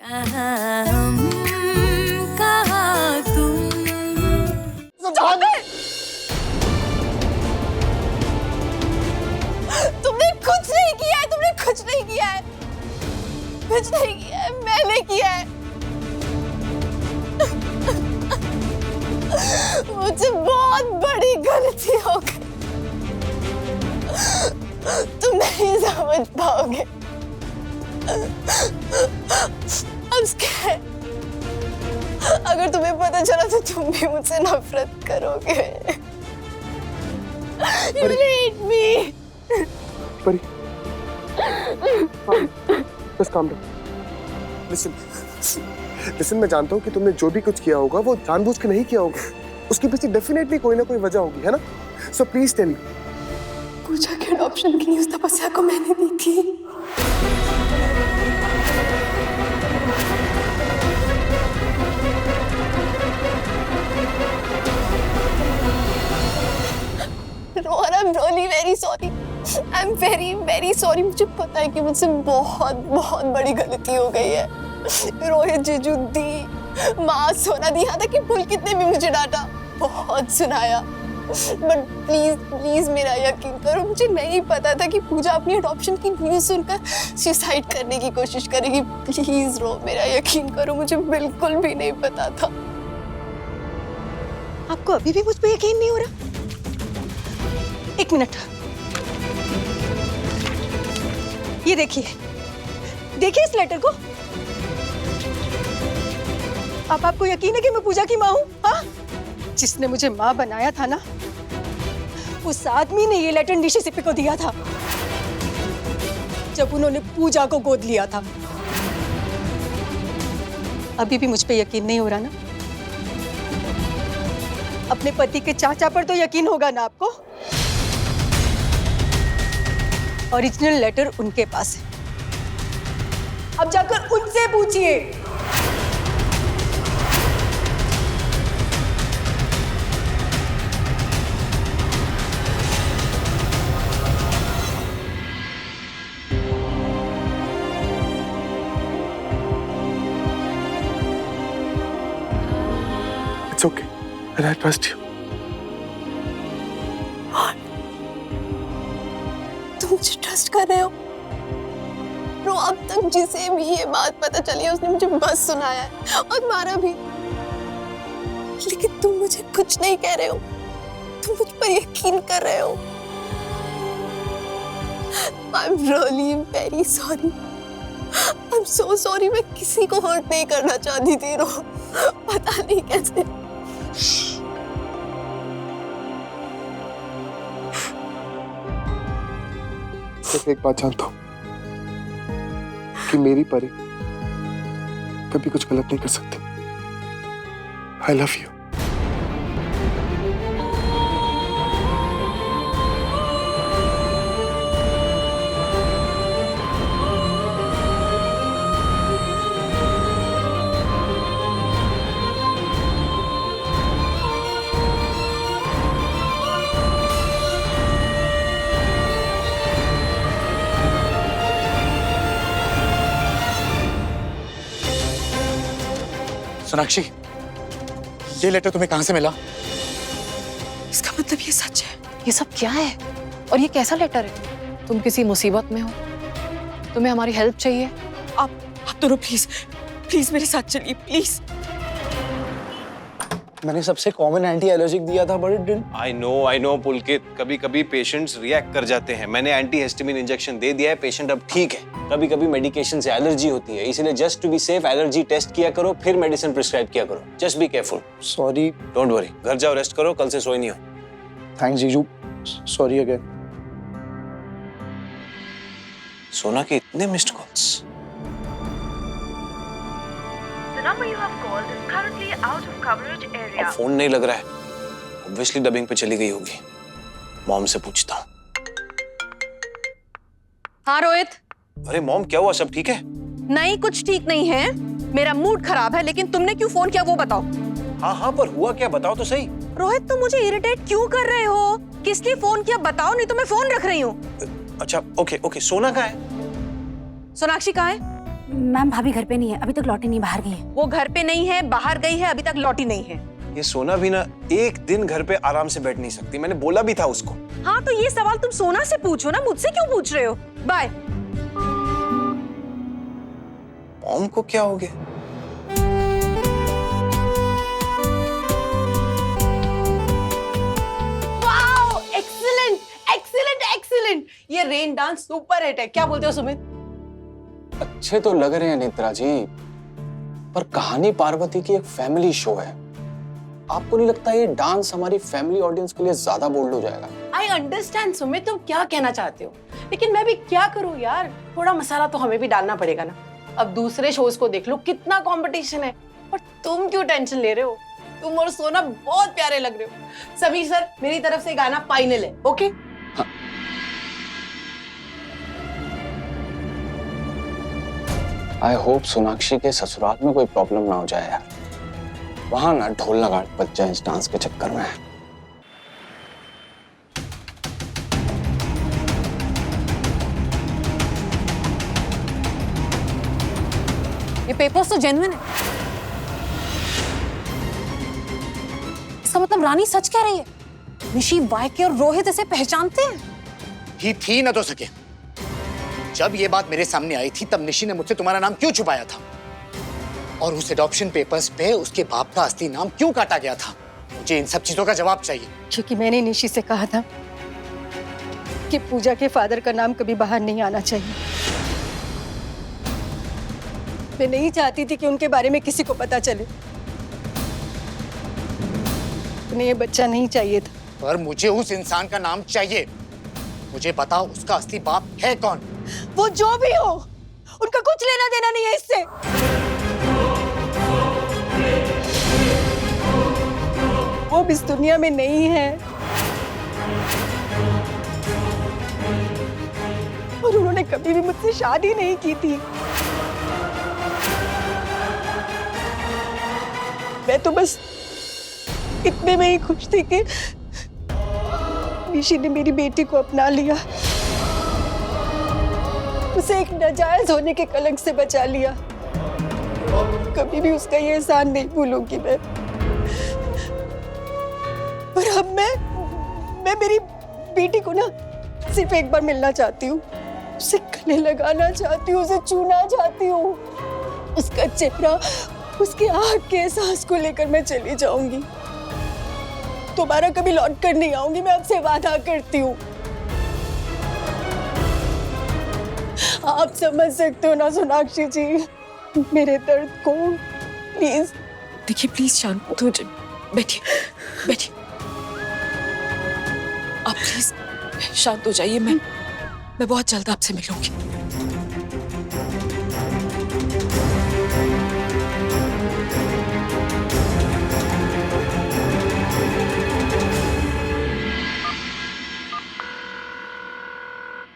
कहाँ तुम तुमने कुछ नहीं किया है, तुमने कुछ नहीं किया है, कुछ नहीं किया है, मैंने किया है। मुझे बहुत बड़ी गलती हो गई, तुम नहीं समझ पाओगे। I'm scared। अगर तुम्हें पता चला तो तुम भी मुझसे नफरत करोगे। You will hate me। परी, बस काम डाउन। लिसन, मैं जानता हूँ कि तुमने जो भी कुछ किया होगा वो जानबूझ के नहीं किया होगा। उसके पीछे डेफिनेटली कोई ना कोई वजह होगी, है ना? So please tell me. पूजा के अडॉप्शन की उस तपस्या को मैंने दी थी। Rohan, I'm really very sorry। I'm very very sorry। मुझे पता है कि मुझसे बहुत बहुत बड़ी गलती हो गई है। रोहित, जीजू, दी, माँ, सोना, दी, यहाँ तक कि पुलकित ने भी मुझे डांटा, बहुत सुनाया। बट प्लीज प्लीज मेरा यकीन करो, मुझे नहीं पता था कि पूजा अपनी अडॉप्शन की न्यूज़ सुनकर सुसाइड करने की कोशिश करेगी। प्लीज रो, मेरा यकीन करो, मुझे बिल्कुल भी नहीं पता था। आपको अभी भी मुझ पे यकीन नहीं हो रहा? एक मिनट, ये देखिए, देखिए इस लेटर को। अब आपको यकीन है कि मैं पूजा की माँ हूँ? हाँ, जिसने मुझे माँ बनाया था ना, उस आदमी ने ये लेटर निशी सिप्पी को दिया था जब उन्होंने पूजा को गोद लिया था। अभी भी मुझ पे यकीन नहीं हो रहा ना? अपने पति के चाचा पर तो यकीन होगा ना आपको? ओरिजिनल लेटर उनके पास है, अब जाकर उनसे पूछिए। It's okay, and I trust you. तुम मुझे ट्रस्ट कर रहे हो? रो, अब तक जिसे भी ये बात पता चली है उसने मुझे बस सुनाया है और मारा भी, लेकिन तुम मुझे कुछ नहीं कह रहे हो, तुम मुझ पर यकीन कर रहे हो। I'm really very sorry। I'm so sorry। मैं किसी को हर्ट नहीं करना चाहती थी रो, पता नहीं कैसे। सिर्फ एक बात जानता हूँ कि मेरी परी कभी कुछ गलत नहीं कर सकती। I love you। सोनाक्षी, ये लेटर तुम्हें कहां से मिला? इसका मतलब ये सच है? ये सब क्या है और ये कैसा लेटर है? तुम किसी मुसीबत में हो, तुम्हें हमारी हेल्प चाहिए? आप दोनों प्लीज प्लीज मेरे साथ चलिए, प्लीज। मैंने सबसे कॉमन एंटी एलर्जिक दिया था, but it didn't. I know Pulkit, कभी कभी पेशेंट्स रिएक्ट कर जाते हैं। मैंने एंटी हिस्टामिन इंजेक्शन दे दिया है, पेशेंट अब ठीक है। कभी कभी मेडिकेशन से एलर्जी होती है, इसीलिए just to be safe allergy test किया करो, फिर मेडिसिन प्रिस्क्राइब किया करो। Just be careful. Sorry. Don't worry, घर जाओ, रेस्ट करो, कल से सोए नहीं हो। थैंक्स जीजू, सॉरी अगेन। सोना के इतने missed calls. The number you have called is currently out of coverage area। अब फोन नहीं लग रहा है, ऑब्वियसली डबिंग पे चली गई होगी। मॉम से पूछता हूँ। हाँ रोहित। अरे मॉम, क्या हुआ? सब ठीक है? नहीं, कुछ ठीक नहीं है, मेरा मूड खराब है, लेकिन तुमने क्यों फोन किया वो बताओ। हाँ, पर हुआ क्या, बताओ तो सही। रोहित, तुम मुझे इरिटेट क्यों कर रहे हो? किस लिए फोन किया बताओ, नहीं तो मैं फोन रख रही हूँ। अच्छा, ओके, सोना कहाँ है? सोनाक्षी कहाँ है? मैम भाभी घर पे नहीं है, अभी तक लौटी नहीं, बाहर गई है। वो घर पे नहीं है, बाहर गई है, अभी तक लौटी नहीं है। ये सोना भी ना एक दिन घर पे आराम से बैठ नहीं सकती, मैंने बोला भी था उसको। हाँ तो ये सवाल तुम सोना से पूछो ना, मुझसे क्यों पूछ रहे हो? बाय। मॉम को क्या हो गया? Wow, excellent excellent excellent. ये रेन डांस सुपर हिट है, क्या बोलते हो सुमित? अच्छे तो लग रहे हैं नेत्रा जी, पर कहानी पार्वती की एक फैमिली शो है। आपको नहीं लगता ये डांस हमारी फैमिली ऑडियंस के लिए ज्यादा बोल्ड हो जाएगा? आई अंडरस्टैंड सुमित, तुम क्या कहना चाहते हो, लेकिन मैं भी क्या करूं यार, थोड़ा मसाला तो हमें भी डालना पड़ेगा ना। अब दूसरे शोज को देख लो, कितना कंपटीशन है, और तुम क्यों टेंशन ले रहे हो? तुम और सोना बहुत प्यारे लग रहे हो। समीर सर, मेरी तरफ से गाना फाइनल है, ओके? आई होप सोनाक्षी के ससुराल में कोई प्रॉब्लम ना हो जाए यार, वहां ना ढोल नगाड़ बज जाए इस डांस के चक्कर में। ये पेपर्स तो जेन्युइन है। इसका मतलब रानी सच कह रही है, निशी, वाईके और रोहित इसे पहचानते हैं। ही थी न तो सके। जब ये बात मेरे सामने आई थी तब निशी ने मुझसे तुम्हारा नाम क्यों छुपाया था, और उस एडॉप्शन पेपर्स पे उसके बाप का असली नाम क्यों काटा गया था? मुझे इन सब चीजों का जवाब चाहिए। क्योंकि मैंने निशी से कहा था कि पूजा के फादर का नाम कभी बाहर नहीं आना चाहिए। मैं नहीं चाहती थी कि उनके बारे में किसी को पता चले। उन्हें ये बच्चा नहीं चाहिए था। पर मुझे उस इंसान का नाम चाहिए। मुझे बताओ उसका असली बाप है कौन? वो जो भी हो, उनका कुछ लेना देना नहीं है इससे। वो भी इस दुनिया में नहीं है, और उन्होंने कभी भी मुझसे शादी नहीं की थी। मैं तो बस इतने में ही खुश थी कि निशी ने मेरी बेटी को अपना लिया, उसे एक नाजायज होने के कलंक से बचा लिया। कभी भी उसका ये एहसान नहीं भूलूंगी मैं। पर अब मैं मेरी बेटी को ना सिर्फ एक बार मिलना चाहती हूँ, उसे गले लगाना चाहती हूँ, उसे छूना चाहती हूँ। उसका चेहरा, उसके आँख के एहसास को लेकर मैं चली जाऊंगी। दोबारा कभी लौट कर नहीं आऊंगी, मैं आपसे वादा करती हूँ। आप समझ सकते हो ना सोनाक्षी जी मेरे दर्द को। प्लीज देखिए, प्लीज शांत हो जाइए, बैठिए बैठिए, आप प्लीज शांत हो जाइए। मैं बहुत जल्द आपसे मिलूंगी।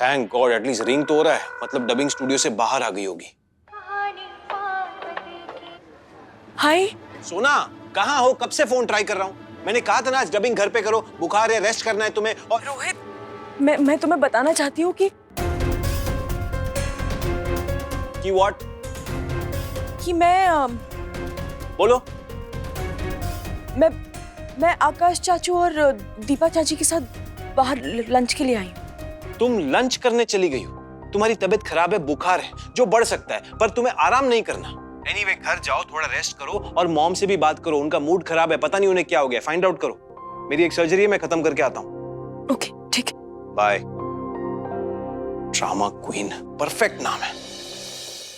थैंक गॉड, एटलीस्ट रिंग तो हो रहा है, मतलब डबिंग स्टूडियो से बाहर आ गई होगी। हाय सोना, कहाँ हो? कब से फोन ट्राई कर रहा हूँ। मैंने कहा था ना आज डबिंग घर पे करो, बुखार है, रेस्ट करना है तुम्हें। और रोहित, मैं तुम्हें बताना चाहती हूँ कि व्हाट? कि मैं बोलो। मैं आकाश चाचू और दीपा चाची के साथ बाहर लंच के लिए आई हूँ। तुम लंच करने चली गई हो? तुम्हारी तबीयत खराब है, बुखार है, जो बढ़ सकता है, पर तुम्हें आराम नहीं करना। एनीवे, घर जाओ, थोड़ा रेस्ट करो और मॉम से भी बात करो। उनका मूड खराब है, पता नहीं उन्हें क्या हो गया, फाइंड आउट करो। मेरी एक सर्जरी है, मैं खत्म करके आता हूँ। ओके, ठीक है, बाय। ड्रामा क्वीन, परफेक्ट नाम है।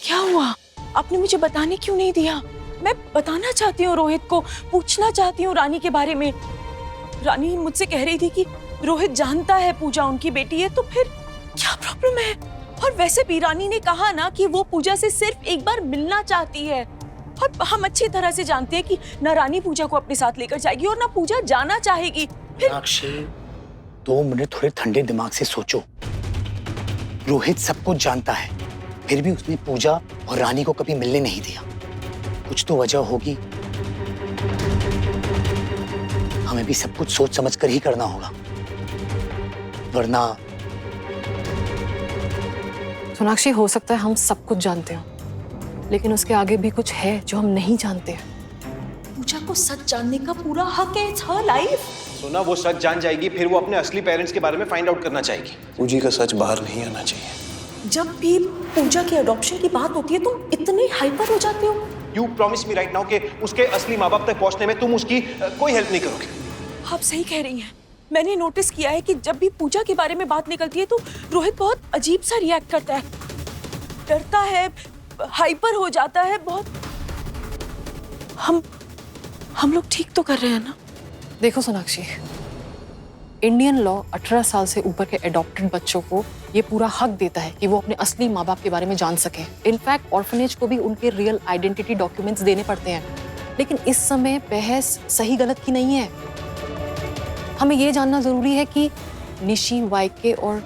क्या हुआ? आपने मुझे बताने क्यों नहीं दिया? मैं बताना चाहती हूँ रोहित को, पूछना चाहती हूँ रानी के बारे में। रानी मुझसे कह रही थी कि रोहित जानता है पूजा उनकी बेटी है, तो फिर क्या प्रॉब्लम है? और वैसे भी रानी ने कहा ना कि वो पूजा से सिर्फ एक बार मिलना चाहती है, और हम अच्छी तरह से जानते हैं कि ना रानी पूजा को अपने साथ लेकर जाएगी और ना पूजा जाना चाहेगी। फिर अक्षय, 2 मिनट थोड़े ठंडे दिमाग से सोचो। रोहित सब कुछ जानता है, फिर भी उसने पूजा और रानी को कभी मिलने नहीं दिया। कुछ तो वजह होगी। हमें भी सब कुछ सोच समझ कर ही करना होगा, वरना। सोनाक्षी, हो सकता है हम सब कुछ जानते हो, लेकिन उसके आगे भी कुछ है जो हम नहीं जानते हैं। पूजा को सच जानने का पूरा हक है, इट्स हर लाइफ। सोना, वो सच जान जाएगी, फिर वो अपने असली पेरेंट्स के बारे में फाइंड आउट करना चाहेगी। पूजी का सच बाहर नहीं आना चाहिए। जब भी पूजा की अडॉप्शन की बात होती है तुम इतने हाइपर हो जाते हो। You promise me right now कि उसके असली माँ बाप तक पहुंचने में तुम उसकी कोई हेल्प नहीं करोगे। आप सही कह रही हैं। मैंने नोटिस किया है कि जब भी पूजा के बारे में बात निकलती है तो रोहित बहुत अजीब सा रिएक्ट करता है, डरता है, हाइपर हो जाता है बहुत। हम लोग ठीक तो कर रहे हैं ना? देखो सोनाक्षी, इंडियन लॉ 18 साल से ऊपर के एडॉप्टेड बच्चों को ये पूरा हक देता है कि वो अपने असली माँ बाप के बारे में जान सके। इनफैक्ट ऑर्फनेज को भी उनके रियल आइडेंटिटी डॉक्यूमेंट्स देने पड़ते हैं। लेकिन इस समय बहस सही गलत की नहीं है। हमें ये जानना जरूरी है कि निशी, वाईके और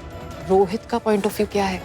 रोहित का पॉइंट ऑफ व्यू क्या है।